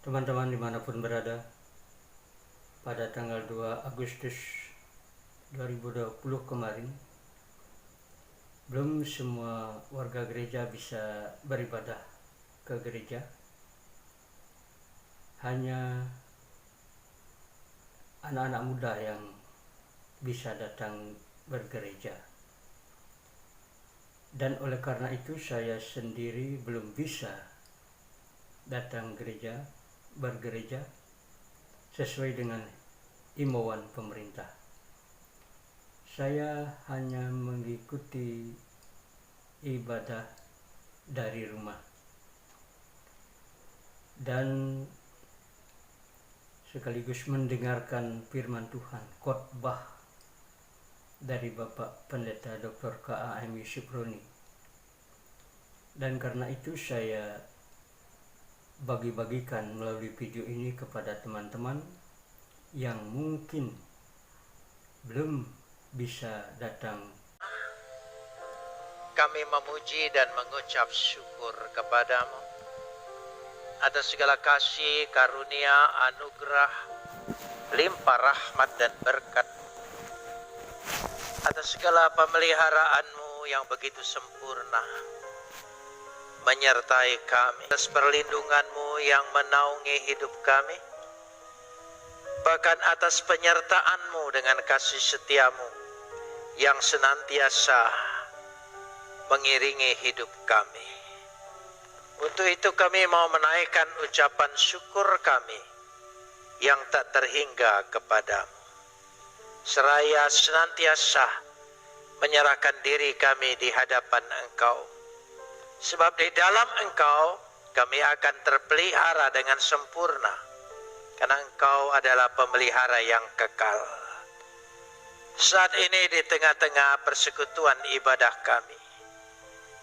Teman-teman dimanapun berada, pada tanggal 2 Agustus 2020 kemarin, belum semua warga gereja bisa beribadah ke gereja. Hanya anak-anak muda yang bisa datang bergereja. Dan oleh karena itu saya sendiri belum bisa datang bergereja sesuai dengan imbauan pemerintah. Saya hanya mengikuti ibadah dari rumah dan sekaligus mendengarkan firman Tuhan, khotbah dari Bapak Pendeta Dr. K.A.M. Yusuf Roni. Dan karena itu saya bagi-bagikan melalui video ini kepada teman-teman yang mungkin belum bisa datang. Kami memuji dan mengucap syukur kepadamu atas segala kasih, karunia, anugerah, limpah rahmat dan berkat, atas segala pemeliharaanmu yang begitu sempurna menyertai kami, atas perlindunganmu yang menaungi hidup kami, bahkan atas penyertaanmu dengan kasih setiamu yang senantiasa mengiringi hidup kami. Untuk itu kami mau menaikkan ucapan syukur kami yang tak terhingga kepadamu, seraya senantiasa menyerahkan diri kami di hadapan Engkau. Sebab di dalam Engkau kami akan terpelihara dengan sempurna, karena Engkau adalah pemelihara yang kekal. Saat ini di tengah-tengah persekutuan ibadah kami,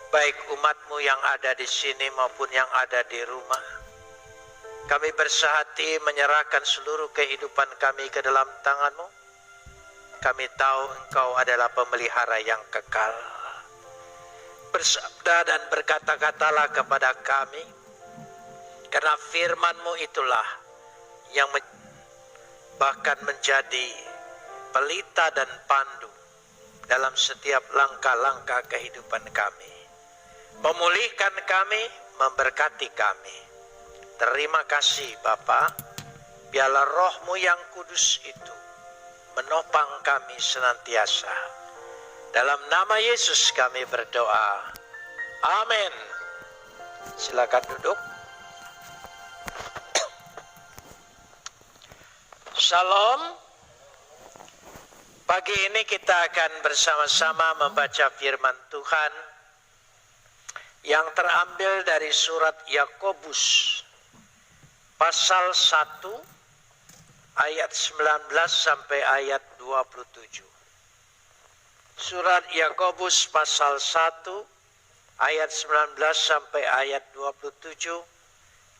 baik umatmu yang ada di sini maupun yang ada di rumah, kami bersehati menyerahkan seluruh kehidupan kami ke dalam tangan-Mu. Kami tahu Engkau adalah pemelihara yang kekal. Bersabda dan berkata-katalah kepada kami, karena firman-Mu itulah yang bahkan menjadi pelita dan pandu dalam setiap langkah-langkah kehidupan kami. Memulihkan kami, memberkati kami. Terima kasih Bapa, biarlah Roh-Mu yang kudus itu menopang kami senantiasa. Dalam nama Yesus kami berdoa. Amin. Silakan duduk. Shalom. Pagi ini kita akan bersama-sama membaca firman Tuhan yang terambil dari surat Yakobus pasal 1 ayat 19 sampai ayat 27. Surat Yakobus pasal 1 ayat 19 sampai ayat 27.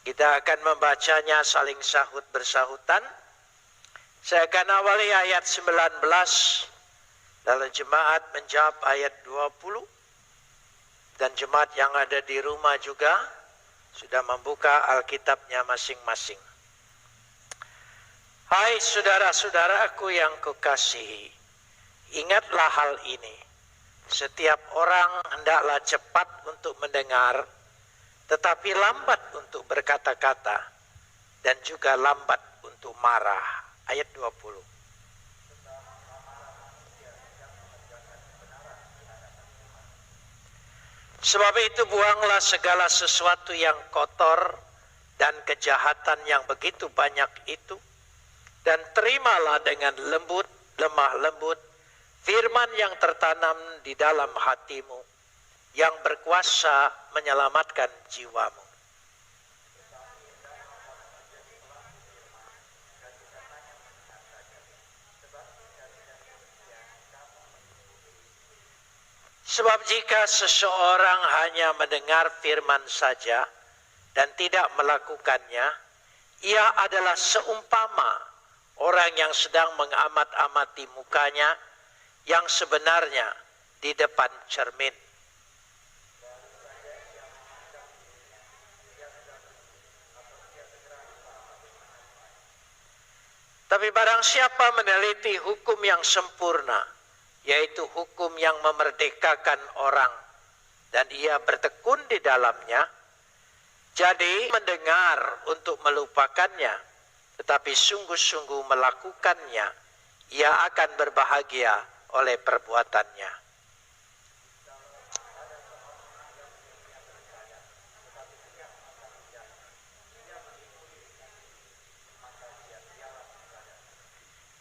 Kita akan membacanya saling sahut bersahutan. Saya akan awali ayat 19, lalu jemaat menjawab ayat 20. Dan jemaat yang ada di rumah juga sudah membuka Alkitabnya masing-masing. Hai saudara-saudaraku yang kukasihi, ingatlah hal ini. Setiap orang hendaklah cepat untuk mendengar, tetapi lambat untuk berkata-kata, dan juga lambat untuk marah. Ayat 20. Sebab itu buanglah segala sesuatu yang kotor dan kejahatan yang begitu banyak itu, dan terimalah dengan lembut, lemah lembut, firman yang tertanam di dalam hatimu, yang berkuasa menyelamatkan jiwamu. Sebab jika seseorang hanya mendengar firman saja dan tidak melakukannya, ia adalah seumpama orang yang sedang mengamat-amati mukanya yang sebenarnya di depan cermin. Tapi barang siapa meneliti hukum yang sempurna, yaitu hukum yang memerdekakan orang, dan ia bertekun di dalamnya, jadi mendengar untuk melupakannya, tetapi sungguh-sungguh melakukannya, ia akan berbahagia oleh perbuatannya.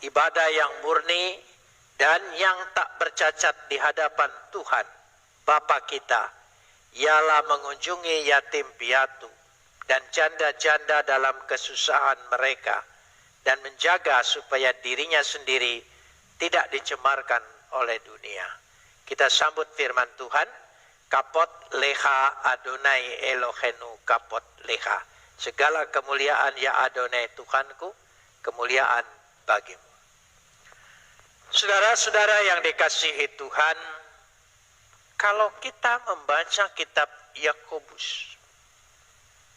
Ibadah yang murni dan yang tak bercacat di hadapan Tuhan Bapa kita ialah mengunjungi yatim piatu dan janda-janda dalam kesusahan mereka dan menjaga supaya dirinya sendiri tidak dicemarkan oleh dunia. Kita sambut firman Tuhan. Kapot leha Adonai Elohenu kapot leha. Segala kemuliaan ya Adonai Tuhanku, kemuliaan bagimu. Saudara-saudara yang dikasihi Tuhan, kalau kita membaca kitab Yakobus,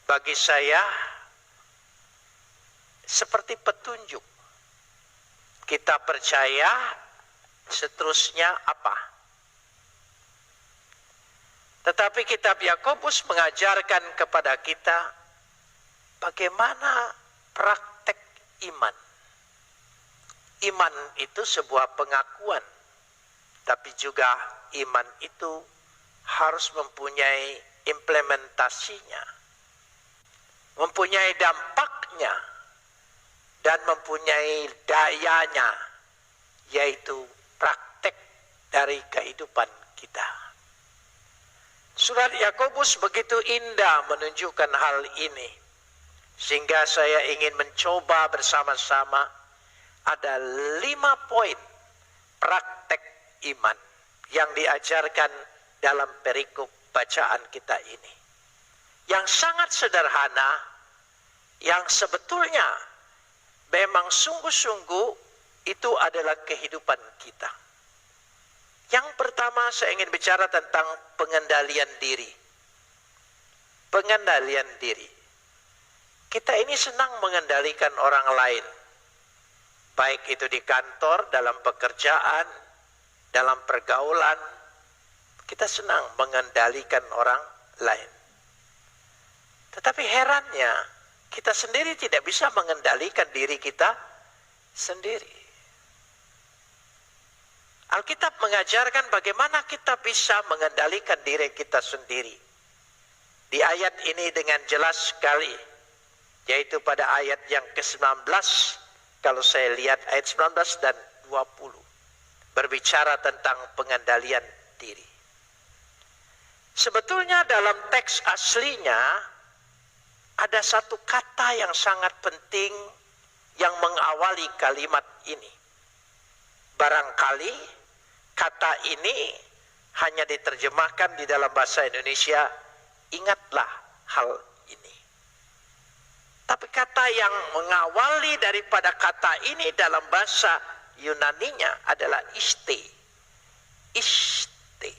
bagi saya seperti petunjuk. Kita percaya, seterusnya apa? Tetapi kitab Yakobus mengajarkan kepada kita bagaimana praktek iman. Iman itu sebuah pengakuan, tapi juga iman itu harus mempunyai implementasinya, mempunyai dampaknya, dan mempunyai dayanya, yaitu praktek dari kehidupan kita. Surat Yakobus begitu indah menunjukkan hal ini, sehingga saya ingin mencoba bersama-sama. Ada 5 poin praktek iman yang diajarkan dalam perikop bacaan kita ini. Yang sangat sederhana, yang sebetulnya memang sungguh-sungguh itu adalah kehidupan kita. Yang pertama saya ingin bicara tentang pengendalian diri. Pengendalian diri. Kita ini senang mengendalikan orang lain. Baik itu di kantor, dalam pekerjaan, dalam pergaulan, kita senang mengendalikan orang lain. Tetapi herannya, kita sendiri tidak bisa mengendalikan diri kita sendiri. Alkitab mengajarkan bagaimana kita bisa mengendalikan diri kita sendiri. Di ayat ini dengan jelas sekali, yaitu pada ayat yang ke-19, kalau saya lihat ayat 19 dan 20, berbicara tentang pengendalian diri. Sebetulnya dalam teks aslinya, ada satu kata yang sangat penting yang mengawali kalimat ini. Barangkali kata ini hanya diterjemahkan di dalam bahasa Indonesia, ingatlah hal ini. Tapi kata yang mengawali daripada kata ini dalam bahasa Yunaninya adalah iste. Iste.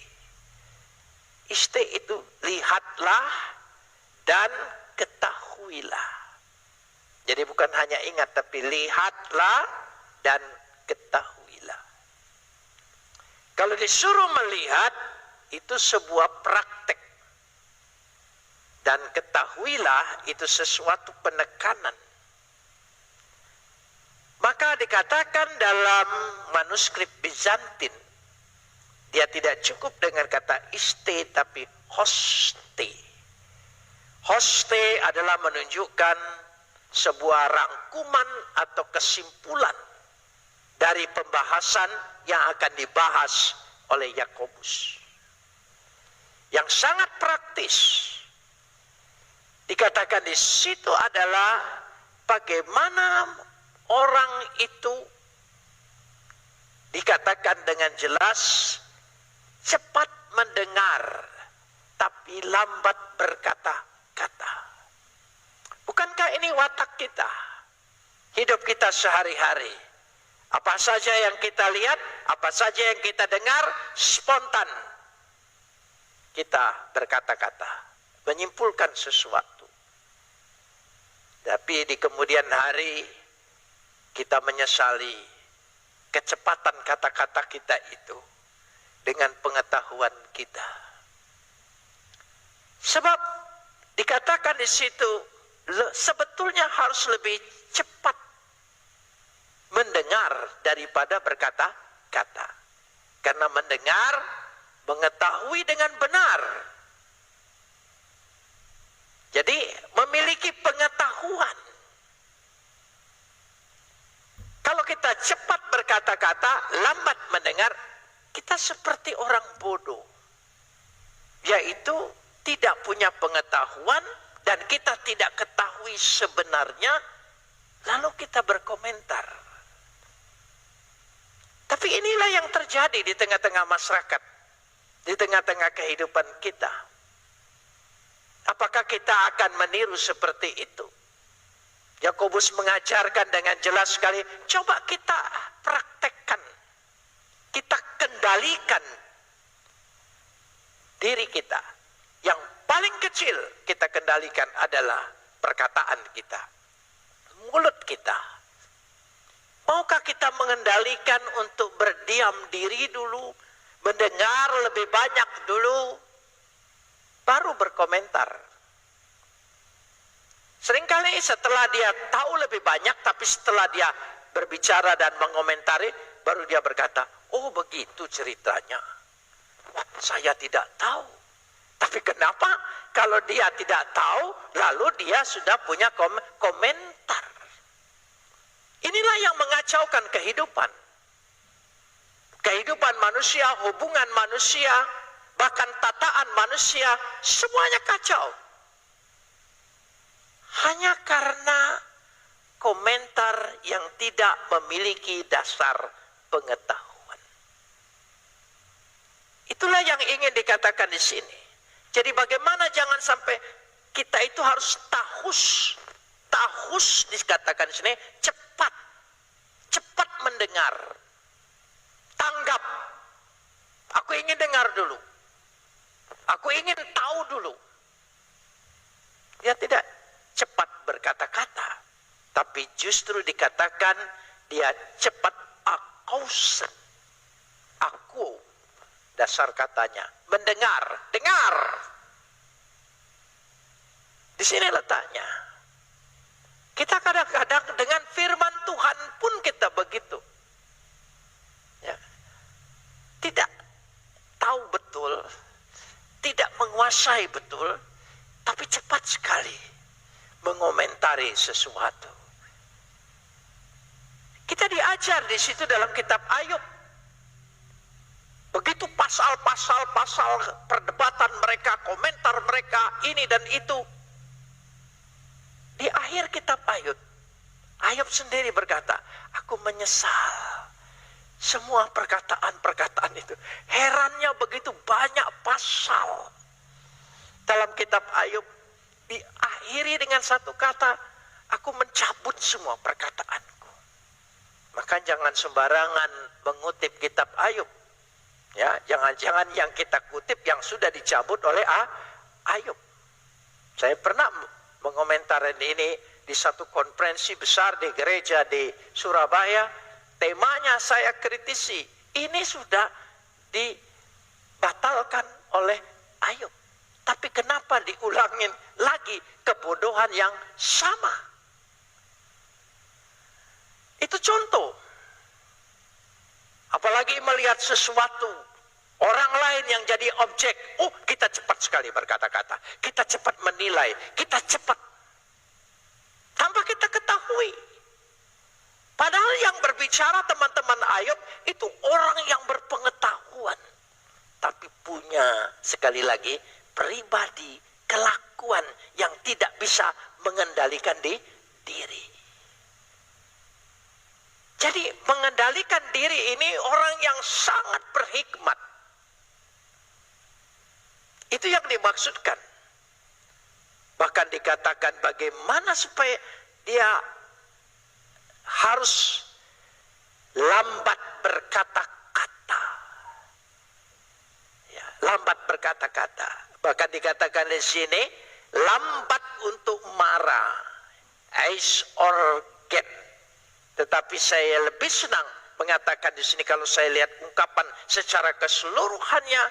Iste itu lihatlah dan ketahuilah. Jadi bukan hanya ingat, tapi lihatlah dan ketahuilah. Kalau disuruh melihat, itu sebuah praktek. Dan ketahuilah itu sesuatu penekanan. Maka dikatakan dalam manuskrip Bizantin, dia tidak cukup dengan kata iste, tapi hoste. Hoste adalah menunjukkan sebuah rangkuman atau kesimpulan dari pembahasan yang akan dibahas oleh Yakobus. Yang sangat praktis. Dikatakan di situ adalah bagaimana orang itu dikatakan dengan jelas cepat mendengar tapi lambat berkata-kata. Bukankah ini watak kita? Hidup kita sehari-hari. Apa saja yang kita lihat, apa saja yang kita dengar, spontan kita berkata-kata, menyimpulkan sesuatu. Tapi di kemudian hari kita menyesali kecepatan kata-kata kita itu dengan pengetahuan kita. Sebab dikatakan di situ sebetulnya harus lebih cepat mendengar daripada berkata-kata. Karena mendengar mengetahui dengan benar. Jadi memiliki pengetahuan. Kalau kita cepat berkata-kata, lambat mendengar, kita seperti orang bodoh. Yaitu tidak punya pengetahuan dan kita tidak ketahui sebenarnya, lalu kita berkomentar. Tapi inilah yang terjadi di tengah-tengah masyarakat, di tengah-tengah kehidupan kita. Apakah kita akan meniru seperti itu? Yakobus mengajarkan dengan jelas sekali, coba kita praktekkan, kita kendalikan diri kita. Yang paling kecil kita kendalikan adalah perkataan kita, mulut kita. Maukah kita mengendalikan untuk berdiam diri dulu, mendengar lebih banyak dulu, baru berkomentar. Seringkali setelah dia tahu lebih banyak, tapi setelah dia berbicara dan mengomentari, baru dia berkata, oh begitu ceritanya. Wah, saya tidak tahu. Tapi kenapa kalau dia tidak tahu, lalu dia sudah punya komentar. Inilah yang mengacaukan kehidupan. Kehidupan manusia, hubungan manusia, bahkan tataan manusia, semuanya kacau. Hanya karena komentar yang tidak memiliki dasar pengetahuan. Itulah yang ingin dikatakan di sini. Jadi bagaimana jangan sampai kita itu harus tahus dikatakan di sini, cepat mendengar, tanggap. Aku ingin dengar dulu, aku ingin tahu dulu. Dia tidak cepat berkata-kata, tapi justru dikatakan dia cepat akausen. Aku, dasar katanya, mendengar, dengar. Di sini letaknya. Kita kadang-kadang dengan firman Tuhan pun kita begitu. Ya. Tidak tahu betul, tidak menguasai betul, tapi cepat sekali mengomentari sesuatu. Kita diajar di situ dalam kitab Ayub. Begitu pasal perdebatan mereka, komentar mereka, ini dan itu. Di akhir kitab Ayub, Ayub sendiri berkata, aku menyesal semua perkataan-perkataan itu. Herannya begitu banyak pasal dalam kitab Ayub diakhiri dengan satu kata, aku mencabut semua perkataanku. Maka jangan sembarangan mengutip kitab Ayub. Ya, jangan-jangan yang kita kutip yang sudah dicabut oleh Ayub. Saya pernah mengomentari ini di satu konferensi besar di gereja di Surabaya. Temanya saya kritisi, ini sudah dibatalkan oleh Ayub. Tapi kenapa diulangin lagi kebodohan yang sama? Itu contoh. Apalagi melihat sesuatu, orang lain yang jadi objek. Oh, kita cepat sekali berkata-kata. Kita cepat menilai. Kita cepat. Tanpa kita ketahui. Padahal yang berbicara teman-teman Ayub itu orang yang berpengetahuan. Tapi punya, sekali lagi, pribadi, kelakuan yang tidak bisa mengendalikan diri. Jadi mengendalikan diri ini orang yang sangat berhikmat. Itu yang dimaksudkan. Bahkan dikatakan bagaimana supaya dia harus lambat berkata-kata. Ya, lambat berkata-kata. Bahkan dikatakan di sini lambat untuk marah. Eis or get. Tetapi saya lebih senang mengatakan di sini kalau saya lihat ungkapan secara keseluruhannya,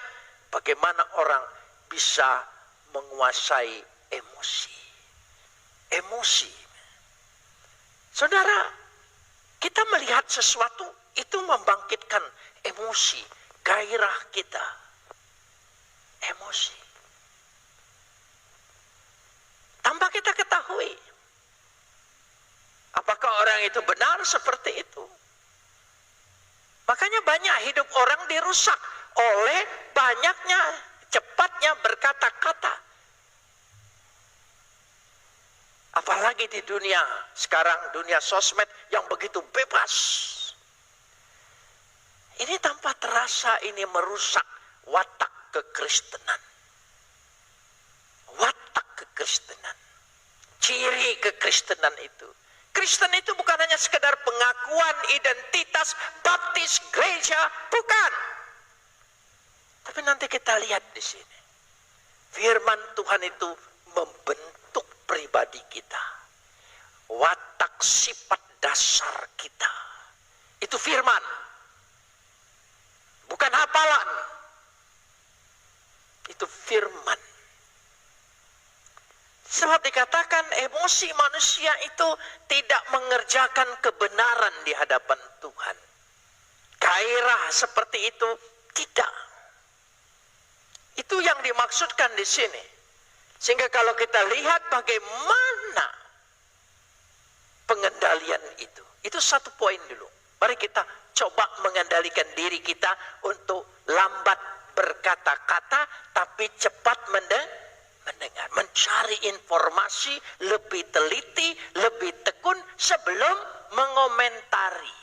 bagaimana orang bisa menguasai emosi. Emosi. Saudara, kita melihat sesuatu itu membangkitkan emosi, gairah kita. Emosi. Tanpa kita ketahui. Apakah orang itu benar seperti itu? Makanya banyak hidup orang dirusak oleh banyaknya, cepatnya berkata-kata. Apalagi di dunia sekarang, dunia sosmed yang begitu bebas. Ini tanpa terasa ini merusak watak kekristenan. Watak kekristenan. Ciri kekristenan itu. Kristen itu bukan hanya sekedar pengakuan identitas baptis gereja, bukan. Tapi nanti kita lihat di sini. Firman Tuhan itu membentuk pribadi kita. Watak sifat dasar kita. Itu firman. Bukan hafalan. Itu firman. Sebab dikatakan emosi manusia itu tidak mengerjakan kebenaran di hadapan Tuhan. Gairah seperti itu tidak. Itu yang dimaksudkan di sini. Sehingga kalau kita lihat bagaimana pengendalian itu satu poin dulu. Mari kita coba mengendalikan diri kita untuk lambat berkata-kata tapi cepat mendengar, mencari informasi lebih teliti, lebih tekun sebelum mengomentari.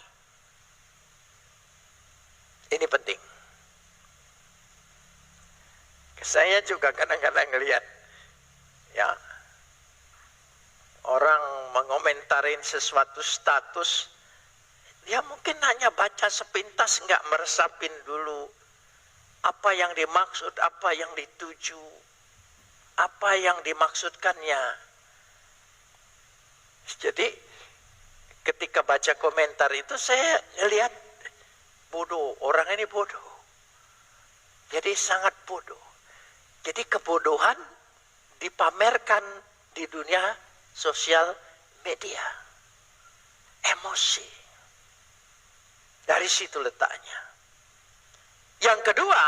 Ini penting. Saya juga kadang-kadang ngelihat ya orang mengomentarin sesuatu status, dia mungkin hanya baca sepintas, nggak meresapin dulu apa yang dimaksud, apa yang dituju, apa yang dimaksudkannya. Jadi ketika baca komentar itu saya lihat bodoh, orang ini bodoh. Jadi sangat bodoh. Jadi kebodohan dipamerkan di dunia sosial media. Emosi. Dari situ letaknya. Yang kedua,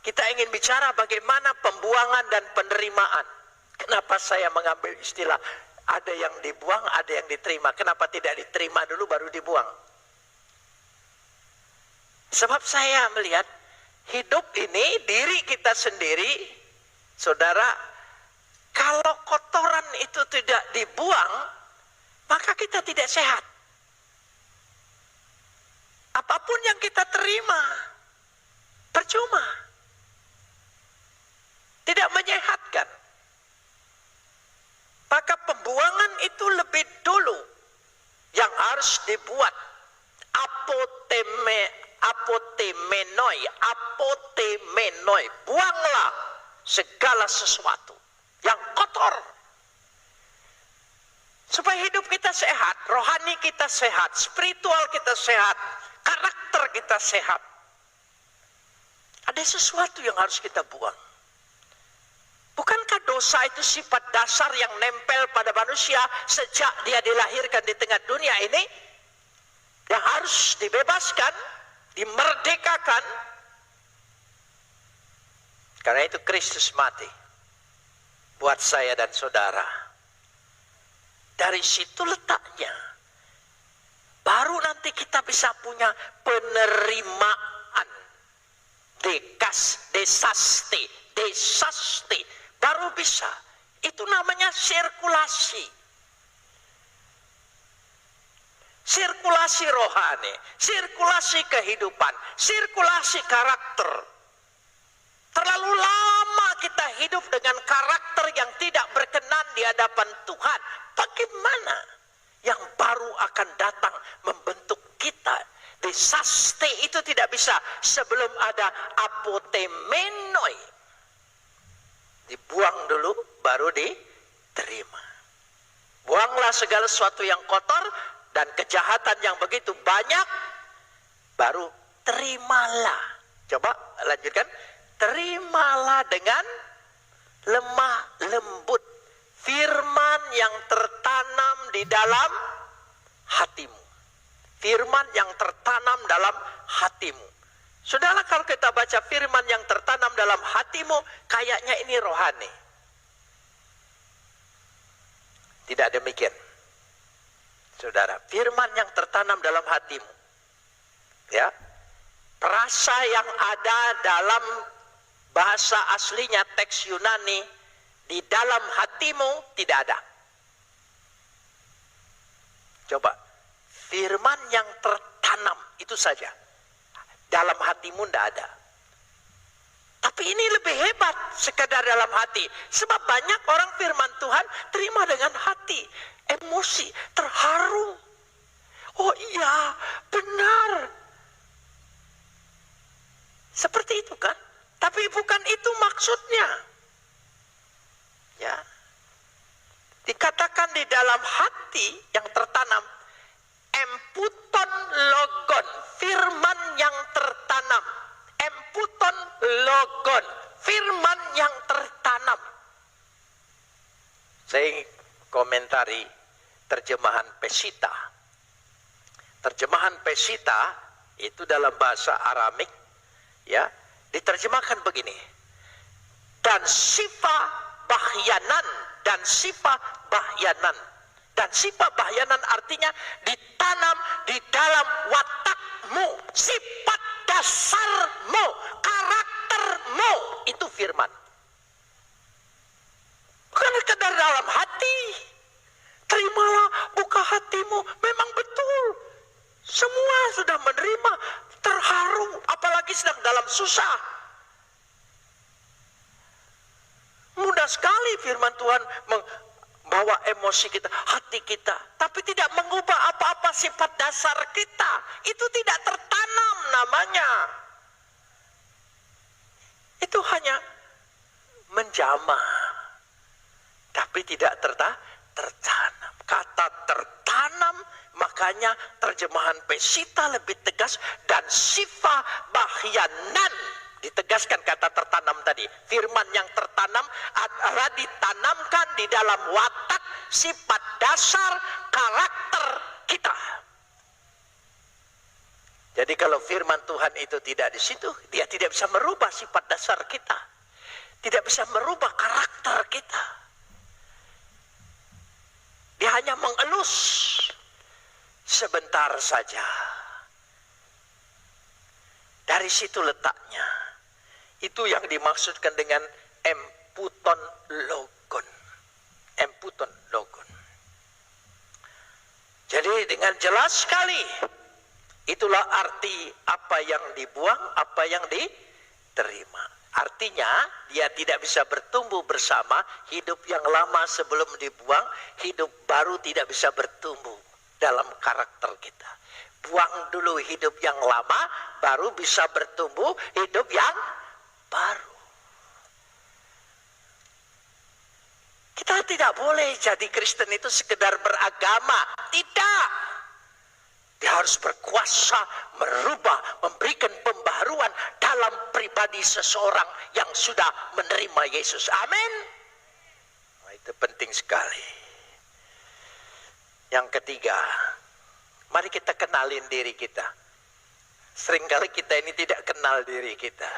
kita ingin bicara bagaimana pembuangan dan penerimaan. Kenapa saya mengambil istilah ada yang dibuang, ada yang diterima. Kenapa tidak diterima dulu baru dibuang? Sebab saya melihat hidup ini, diri kita sendiri, saudara, kalau kotoran itu tidak dibuang, maka kita tidak sehat. Apapun yang kita terima, percuma. Tidak menyehatkan. Maka pembuangan itu lebih dulu yang harus dibuat. Apotemenoi. Buanglah segala sesuatu yang kotor. Supaya hidup kita sehat, rohani kita sehat, spiritual kita sehat, karakter kita sehat. Ada sesuatu yang harus kita buang. Bukankah dosa itu sifat dasar yang nempel pada manusia sejak dia dilahirkan di tengah dunia ini? Yang harus dibebaskan, dimerdekakan. Karena itu Kristus mati buat saya dan saudara. Dari situ letaknya. Baru nanti kita bisa punya penerimaan. Desasti. Baru bisa. Itu namanya sirkulasi. Sirkulasi rohani, sirkulasi kehidupan, sirkulasi karakter. Terlalu lama kita hidup dengan karakter yang tidak berkenan di hadapan Tuhan. Bagaimana yang baru akan datang membentuk kita? Desaste itu tidak bisa sebelum ada apotemenoi. Dibuang dulu baru diterima. Buanglah segala sesuatu yang kotor dan kejahatan yang begitu banyak, baru terimalah. Coba lanjutkan. Terimalah dengan lemah lembut firman yang tertanam di dalam hatimu. Firman yang tertanam dalam hatimu. Saudara, kalau kita baca firman yang tertanam dalam hatimu, kayaknya ini rohani. Tidak demikian. Saudara, firman yang tertanam dalam hatimu, ya, perasa yang ada dalam bahasa aslinya teks Yunani di dalam hatimu tidak ada. Coba, firman yang tertanam itu saja, dalam hatimu tidak ada. Tapi ini lebih hebat sekedar dalam hati. Sebab banyak orang firman Tuhan terima dengan hati, emosi, terharu. Oh iya, benar. Seperti itu kan? Tapi bukan itu maksudnya. Ya. Dikatakan di dalam hati yang tertanam, emputon logon, firman yang tertanam. Emputon logon, firman yang tertanam. Saya komentari terjemahan Pesita. Terjemahan Pesita itu dalam bahasa Aramik, ya, diterjemahkan begini. Dan sifat bahyanan, dan sifat bahyanan. Dan sifat bahyanan artinya ditanam di dalam watakmu, sifat dasarmu, karaktermu, itu firman. Bukan sekedar dalam hati. Terimalah, buka hatimu, memang betul. Semua sudah menerima, terharu, apalagi sedang dalam susah. Mudah sekali firman Tuhan membawa emosi kita, hati kita, tapi tidak mengubah apa-apa sifat dasar kita. Itu tidak tertanam namanya. Itu hanya menjamah, tapi tidak tertanam. Kata tertanam, makanya terjemahan Pesita lebih tegas, dan sifat bahyanan. Ditegaskan kata tertanam tadi. Firman yang tertanam adalah ditanamkan di dalam watak, sifat dasar, karakter kita. Jadi kalau firman Tuhan itu tidak di situ, dia tidak bisa merubah sifat dasar kita. Tidak bisa merubah karakter kita. Dia hanya mengelus sebentar saja. Dari situ letaknya. Itu yang dimaksudkan dengan emputon logon. Emputon logon. Jadi dengan jelas sekali, itulah arti apa yang dibuang, apa yang diterima. Artinya dia tidak bisa bertumbuh bersama. Hidup yang lama sebelum dibuang, hidup baru tidak bisa bertumbuh dalam karakter kita. Buang dulu hidup yang lama, baru bisa bertumbuh hidup yang baru. Kita tidak boleh jadi Kristen itu sekedar beragama. Tidak. Dia harus berkuasa, merubah, memberikan pembaharuan dalam pribadi seseorang yang sudah menerima Yesus. Amin. Nah, itu penting sekali. Yang ketiga, mari kita kenalin diri kita. Seringkali kita ini tidak kenal diri kita.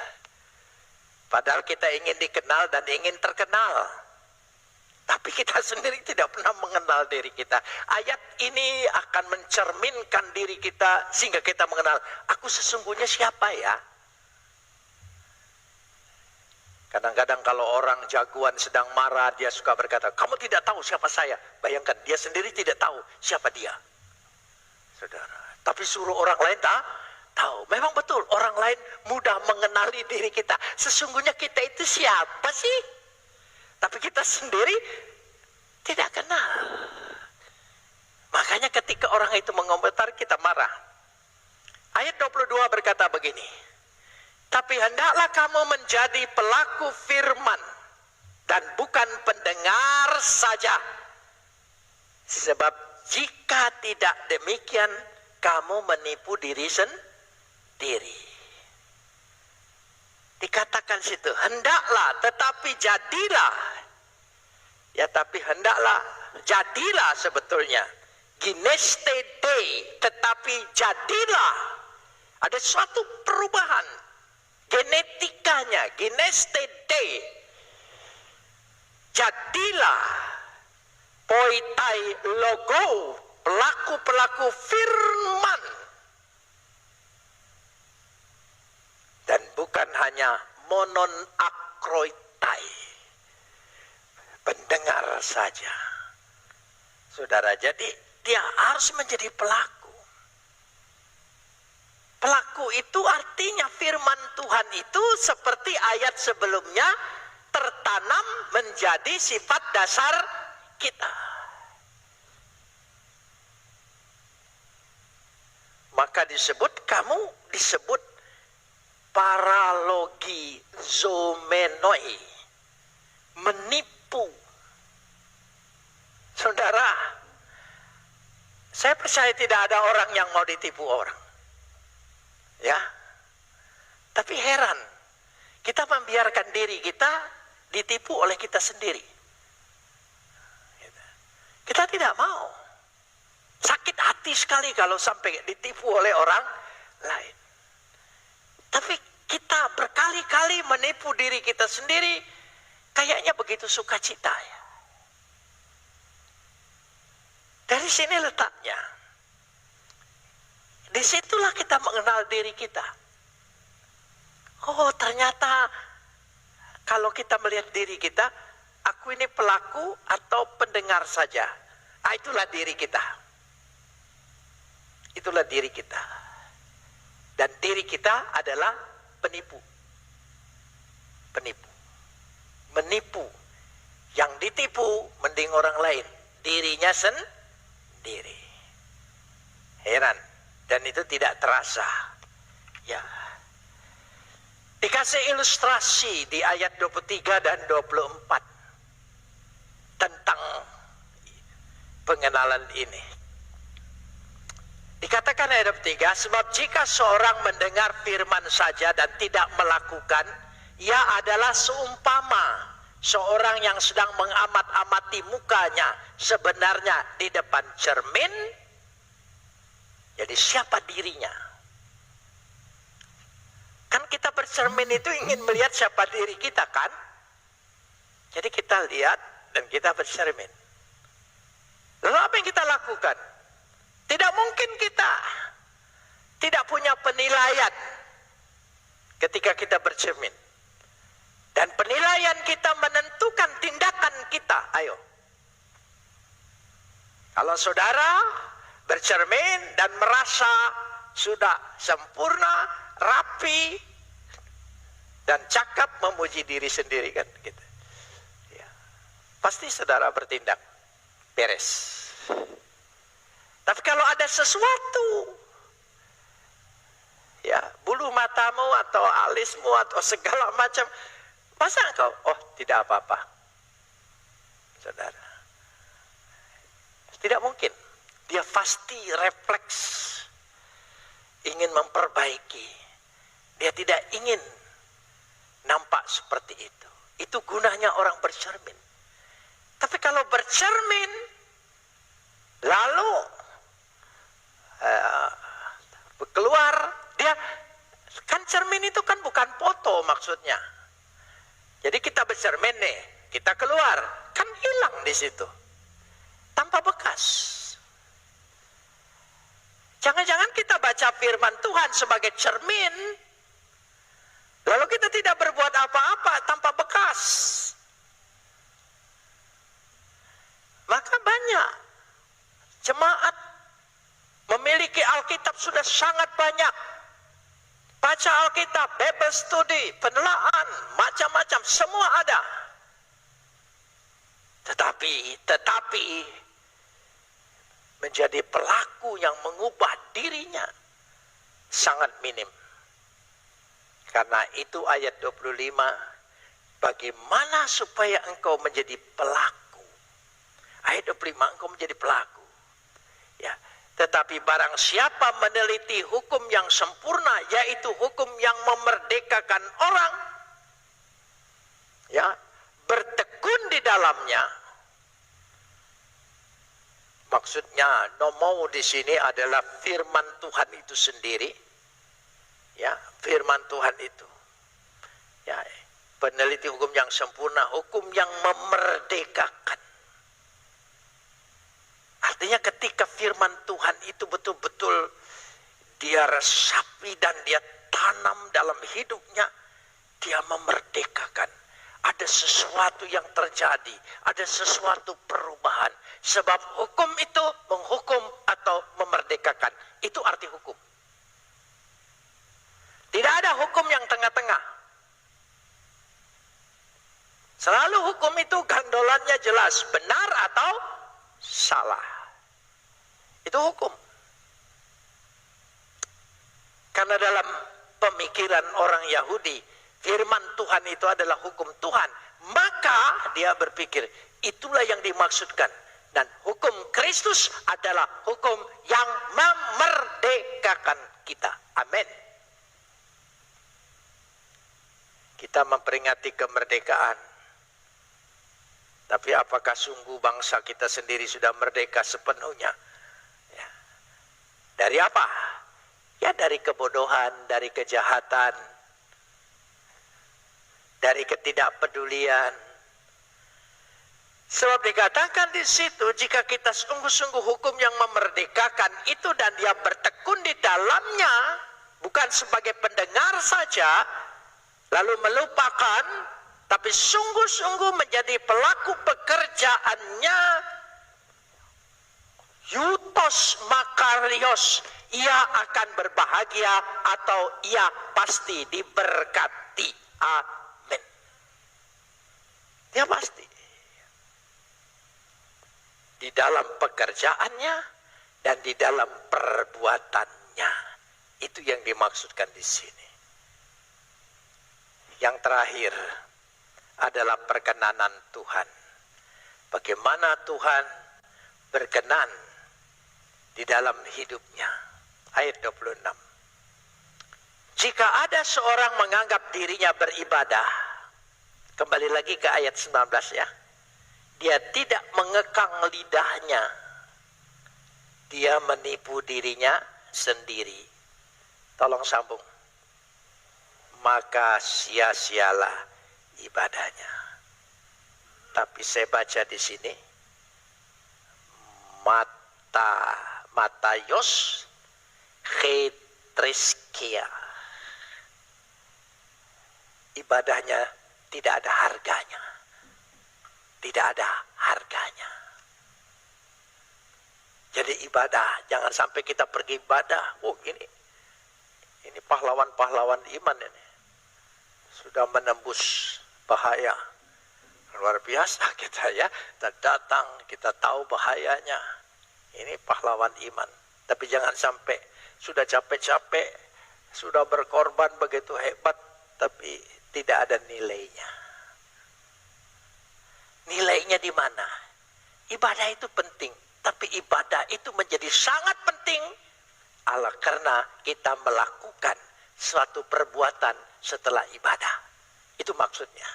Padahal kita ingin dikenal dan ingin terkenal. Tapi kita sendiri tidak pernah mengenal diri kita. Ayat ini akan mencerminkan diri kita sehingga kita mengenal, aku sesungguhnya siapa ya? Kadang-kadang kalau orang jagoan sedang marah, dia suka berkata, kamu tidak tahu siapa saya. Bayangkan, dia sendiri tidak tahu siapa dia. Saudara, tapi suruh orang lain tahu. Memang betul, orang lain mudah mengenali diri kita. Sesungguhnya kita itu siapa sih? Tapi kita sendiri tidak kenal. Makanya ketika orang itu mengomentari, kita marah. Ayat 22 berkata begini. Tapi hendaklah kamu menjadi pelaku firman dan bukan pendengar saja. Sebab jika tidak demikian, kamu menipu diri sendiri. Dikatakan situ, hendaklah tetapi jadilah. Ya, tapi hendaklah, jadilah sebetulnya. Gineste Dei, tetapi jadilah. Ada suatu perubahan genetikanya, gineste Dei. Jadilah poitai logo, pelaku-pelaku firman. Dan bukan hanya monon akroitai, pendengar saja. Saudara, jadi dia harus menjadi pelaku. Pelaku itu artinya firman Tuhan itu seperti ayat sebelumnya tertanam menjadi sifat dasar kita. Maka kamu disebut paralogizomenoi, menipu. Saudara, saya percaya tidak ada orang yang mau ditipu orang. Ya. Tapi heran, kita membiarkan diri kita ditipu oleh kita sendiri. Kita tidak mau. Sakit hati sekali kalau sampai ditipu oleh orang lain. Tapi kita berkali-kali menipu diri kita sendiri, kayaknya begitu sukacita ya. Dari sini letaknya. Disitulah kita mengenal diri kita. Oh, ternyata kalau kita melihat diri kita, aku ini pelaku atau pendengar saja. Itulah diri kita. Itulah diri kita. Dan diri kita adalah penipu. Penipu. Menipu. Yang ditipu mending orang lain. Dirinya sendiri. Heran. Dan itu tidak terasa. Ya. Dikasih ilustrasi di ayat 23 dan 24. Tentang pengenalan ini. Dikatakan ayat 3, sebab jika seorang mendengar firman saja dan tidak melakukan, ia adalah seumpama seorang yang sedang mengamat-amati mukanya sebenarnya di depan cermin. Jadi siapa dirinya? Kan kita bercermin itu ingin melihat siapa diri kita kan? Jadi kita lihat dan kita bercermin. Lalu apa yang kita lakukan? Tidak mungkin kita tidak punya penilaian ketika kita bercermin. Dan penilaian kita menentukan tindakan kita. Ayo. Kalau saudara bercermin dan merasa sudah sempurna, rapi, dan cakap memuji diri sendiri kan gitu. Ya. Pasti saudara bertindak beres. Tapi kalau ada sesuatu, ya bulu matamu atau alismu atau segala macam, masa engkau, oh tidak apa-apa, saudara. Tidak mungkin. Dia pasti refleks ingin memperbaiki. Dia tidak ingin nampak seperti itu. Itu gunanya orang bercermin. Tapi kalau bercermin, lalu keluar, dia kan cermin itu kan bukan foto maksudnya. Jadi kita bercermin nih, kita keluar, kan hilang di situ, tanpa bekas. Jangan-jangan kita baca firman Tuhan sebagai cermin, lalu kita tidak berbuat apa-apa tanpa bekas. Maka banyak jemaat memiliki Alkitab sudah sangat banyak. Baca Alkitab, Bible study, penelaan, macam-macam, semua ada. Tetapi menjadi pelaku yang mengubah dirinya sangat minim. Karena itu ayat 25, bagaimana supaya engkau menjadi pelaku? Ayat 25, engkau menjadi pelaku. Tetapi barang siapa meneliti hukum yang sempurna, yaitu hukum yang memerdekakan orang, ya, bertekun di dalamnya. Maksudnya nomau di sini adalah firman Tuhan itu sendiri. Ya, firman Tuhan itu. Ya, peneliti hukum yang sempurna, hukum yang memerdekakan. Artinya ketika firman Tuhan itu betul-betul dia resapi dan dia tanam dalam hidupnya, dia memerdekakan. Ada sesuatu yang terjadi, ada sesuatu perubahan. Sebab hukum itu menghukum atau memerdekakan. Itu arti hukum. Tidak ada hukum yang tengah-tengah. Selalu hukum itu gandolannya jelas, benar atau salah. Itu hukum. Karena dalam pemikiran orang Yahudi, firman Tuhan itu adalah hukum Tuhan. Maka dia berpikir, itulah yang dimaksudkan. Dan hukum Kristus adalah hukum yang memerdekakan kita. Amin. Kita memperingati kemerdekaan. Tapi apakah sungguh bangsa kita sendiri sudah merdeka sepenuhnya? Ya. Dari apa? Ya dari kebodohan, dari kejahatan, dari ketidakpedulian. Sebab dikatakan di situ, jika kita sungguh-sungguh hukum yang memerdekakan itu dan dia bertekun di dalamnya, bukan sebagai pendengar saja, lalu melupakan, tapi sungguh-sungguh menjadi pelaku pekerjaannya, yutos makarios, ia akan berbahagia atau ia pasti diberkati. Amin. Dia pasti. Di dalam pekerjaannya dan di dalam perbuatannya. Itu yang dimaksudkan di sini. Yang terakhir adalah perkenanan Tuhan. Bagaimana Tuhan berkenan di dalam hidupnya. Ayat 26. Jika ada seorang menganggap dirinya beribadah, kembali lagi ke ayat 19 ya. Dia tidak mengekang lidahnya. Dia menipu dirinya sendiri. Tolong sambung. Maka sia-sialah ibadahnya. Tapi saya baca di sini Matayos Chetriskia. Ibadahnya tidak ada harganya. Tidak ada harganya. Jadi ibadah, jangan sampai kita pergi ibadah. Oh ini pahlawan-pahlawan iman ini. Sudah menembus bahaya. Luar biasa kita ya. Kita datang, kita tahu bahayanya. Ini pahlawan iman. Tapi jangan sampai sudah capek-capek, sudah berkorban begitu hebat, tapi tidak ada nilainya. Nilainya di mana? Ibadah itu penting, tapi ibadah itu menjadi sangat penting karena kita melakukan suatu perbuatan setelah ibadah. Itu maksudnya.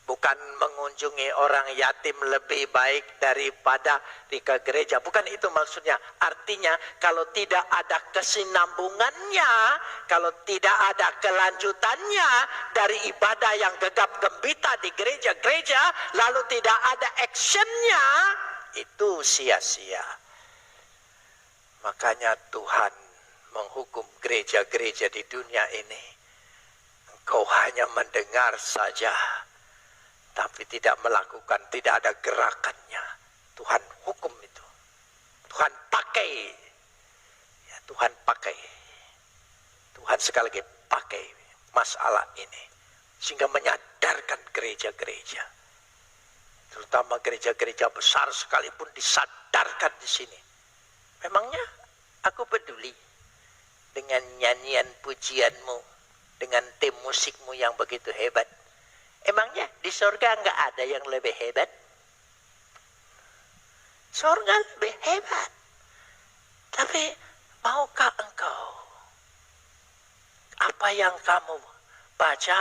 Bukan mengunjungi orang yatim lebih baik daripada di ke gereja. Bukan itu maksudnya. Artinya kalau tidak ada kesinambungannya, kalau tidak ada kelanjutannya dari ibadah yang gegap gempita di gereja-gereja, lalu tidak ada actionnya, itu sia-sia. Makanya Tuhan menghukum gereja-gereja di dunia ini. Engkau hanya mendengar saja, tapi tidak melakukan, tidak ada gerakannya. Tuhan hukum itu. Tuhan pakai. Ya, Tuhan pakai. Tuhan sekali lagi pakai masalah ini. Sehingga menyadarkan gereja-gereja. Terutama gereja-gereja besar sekalipun disadarkan di sini. Memangnya aku peduli dengan nyanyian pujianmu, dengan tim musikmu yang begitu hebat. Emangnya di surga nggak ada yang lebih hebat? Surga lebih hebat. Tapi maukah engkau apa yang kamu baca,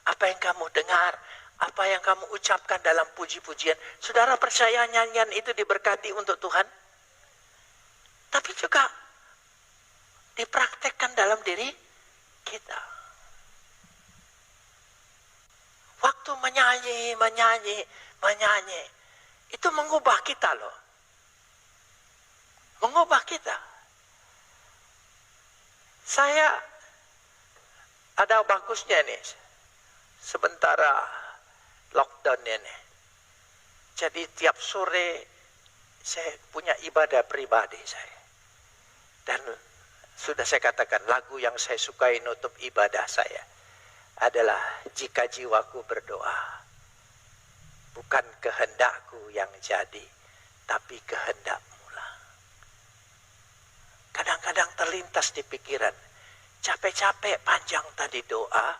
apa yang kamu dengar, apa yang kamu ucapkan dalam puji-pujian, saudara percaya nyanyian itu diberkati untuk Tuhan? Tapi juga dipraktekkan dalam diri kita. Waktu menyanyi, itu mengubah kita loh. Mengubah kita. Saya ada bagusnya nih, sementara lockdown ini. Jadi tiap sore saya punya ibadah pribadi saya. Dan sudah saya katakan lagu yang saya sukai nutup ibadah saya adalah jika jiwaku berdoa, bukan kehendakku yang jadi, tapi kehendak-Mu lah. Kadang-kadang terlintas di pikiran, capek-capek panjang tadi doa,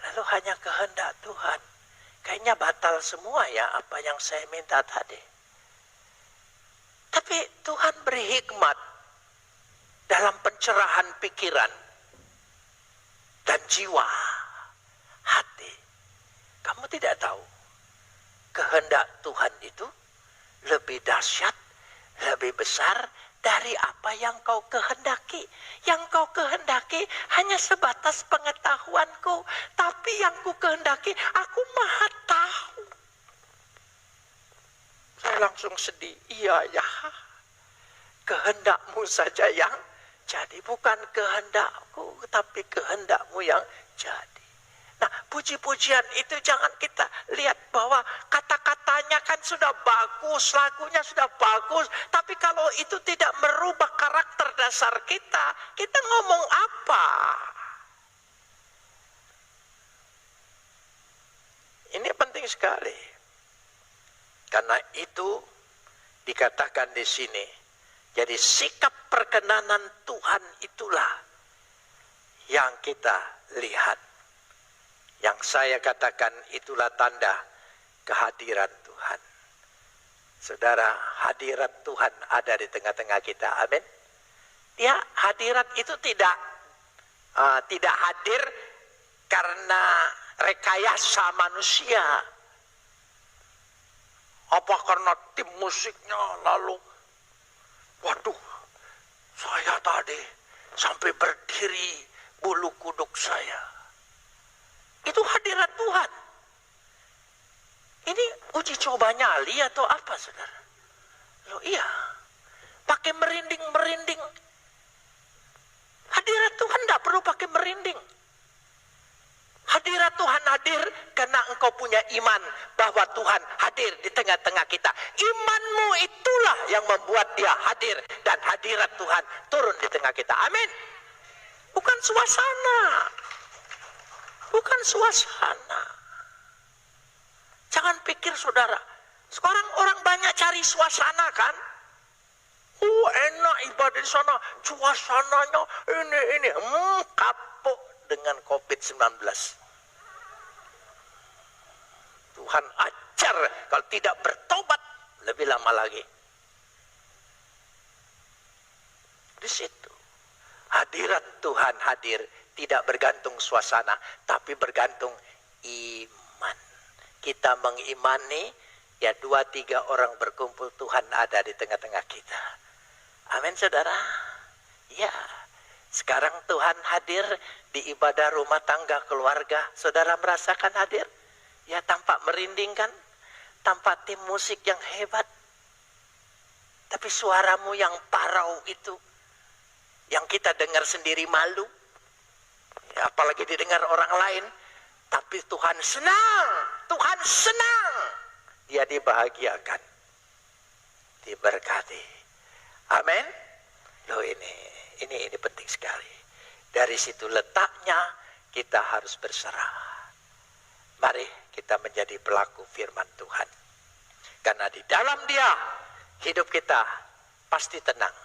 lalu hanya kehendak Tuhan. Kayaknya batal semua ya apa yang saya minta tadi. Tapi Tuhan beri hikmat dalam pencerahan pikiran dan jiwa, hati. Kamu tidak tahu, kehendak Tuhan itu lebih dahsyat, lebih besar dari apa yang kau kehendaki. Yang kau kehendaki hanya sebatas pengetahuanku, tapi yang ku kehendaki aku maha tahu. Saya langsung sedih, iya ya, kehendak-Mu saja yang jadi, bukan kehendakku, tapi kehendak-Mu yang jadi. Nah, puji-pujian itu jangan kita lihat bahwa kata-katanya kan sudah bagus, lagunya sudah bagus, tapi kalau itu tidak merubah karakter dasar kita, kita ngomong apa? Ini penting sekali. Karena itu dikatakan di sini, jadi sikap perkenanan Tuhan itulah yang kita lihat. Yang saya katakan itulah tanda kehadiran Tuhan. Saudara, hadirat Tuhan ada di tengah-tengah kita. Amin. Dia hadirat itu tidak hadir karena rekayasa manusia. Apa karena tim musiknya lalu, waduh, saya tadi sampai berdiri bulu kuduk saya. Itu hadirat Tuhan. Ini uji coba nyali atau apa, saudara? Loh iya, pakai merinding-merinding. Hadirat Tuhan tidak perlu pakai merinding. Hadirat Tuhan hadir karena engkau punya iman bahwa Tuhan hadir di tengah-tengah kita. Imanmu itulah yang membuat dia hadir dan hadirat Tuhan turun di tengah kita. Amin. Bukan suasana. Bukan suasana. Jangan pikir saudara, sekarang orang banyak cari suasana kan? Enak ibadah di sana, suasananya ini kapok dengan COVID-19. Tuhan ajar kalau tidak bertobat lebih lama lagi. Di situ hadirat Tuhan hadir tidak bergantung suasana, tapi bergantung iman. Kita mengimani, ya 2-3 orang berkumpul Tuhan ada di tengah-tengah kita. Amin saudara. Ya, sekarang Tuhan hadir di ibadah rumah tangga keluarga. Saudara merasakan hadir? Ya, tampak merinding kan? Tanpa tim musik yang hebat. Tapi suaramu yang parau itu, yang kita dengar sendiri malu. Ya, apalagi didengar orang lain. Tapi Tuhan senang. Tuhan senang. Dia dibahagiakan. Diberkati. Amin. Loh ini penting sekali. Dari situ letaknya kita harus berserah. Mari kita menjadi pelaku firman Tuhan. Karena di dalam dia hidup kita pasti tenang.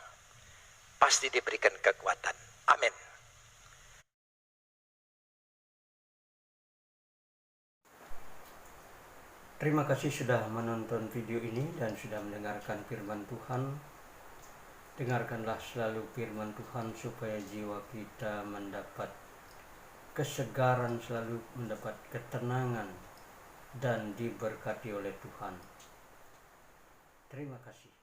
Pasti diberikan kekuatan. Amin. Terima kasih sudah menonton video ini dan sudah mendengarkan firman Tuhan. Dengarkanlah selalu firman Tuhan supaya jiwa kita mendapat kesegaran, selalu mendapat ketenangan dan diberkati oleh Tuhan. Terima kasih.